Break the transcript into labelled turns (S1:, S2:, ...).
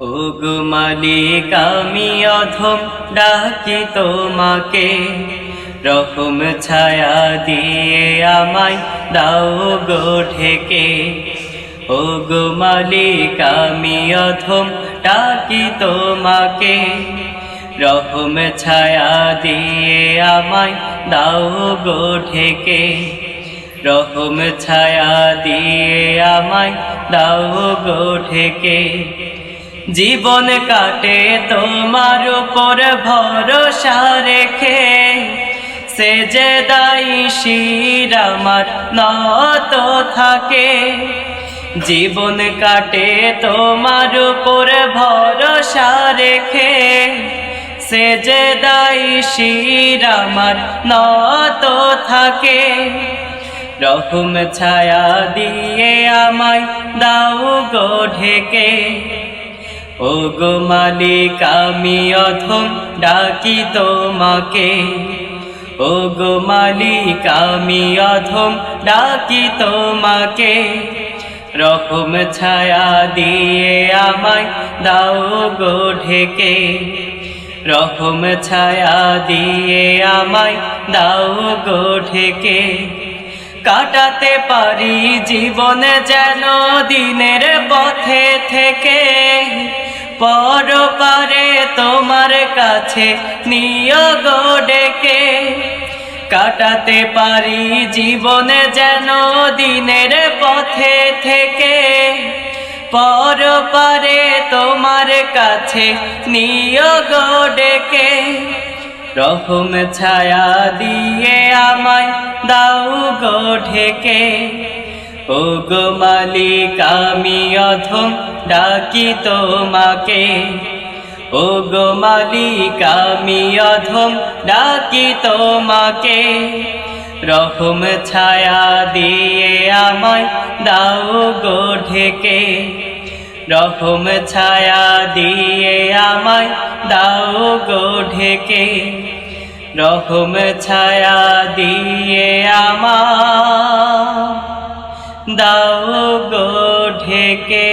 S1: ওগো মালিক আমি অধম ডাকি তোমাকে, রহম ছায়া দিয়ে আমায় দাও গো ঢেকে। ওগো মালিক আমি অধম ডাকি তোমাকে, রহম ছায়া দিয়ে আমায় দাও গো ঢেকে। রহম ছায়া দিয়ে আমায় দাও গো ঢেকে। জীবন কাটে তোমার উপর ভরসা রেখে, সেজদায় শির আমার নত থাকে। জীবন কাটে তোমার উপর ভরসা রেখে, সেজদায় শির আমার নত থাকে। রহম ছায়া দিয়ে আমায় দাও গো ঢেকে। ওগো মালিক আমি অধম ডাকি তোমাকে, ওগো মালিক আমি অধম ডাকি তোমাকে। রহম ছায়া দিয়ে আমায় দাও গো ঢেকে। রহম ছায়া দিয়ে আমায় দাও গো ঢেকে। কাটাতে পারি জীবনে যেন দিনের পথে থেকে, পরপারে তোমার কাছে নিও গো ডেকে। কাটাতে পারি জীবনে যেন দিনের পথে থেকে, পরপারে তোমার কাছে নিও গো ডেকে। রহম ছায়া দিয়ে আমায় দাও গো ঢেকে। ওগো মালিক আমি অধম ডাকি তোমাকে, ওগো মালিক আমি অধম ডাকি তোমাকে। রহম ছায়া দিয়ে আমায় দাও গো ঢেকে। রহম ছায়া দিয়ে আমায় দাও গো ঢেকে। রহম ছায়া দিয়ে আমায় দাও গো ঢেকে।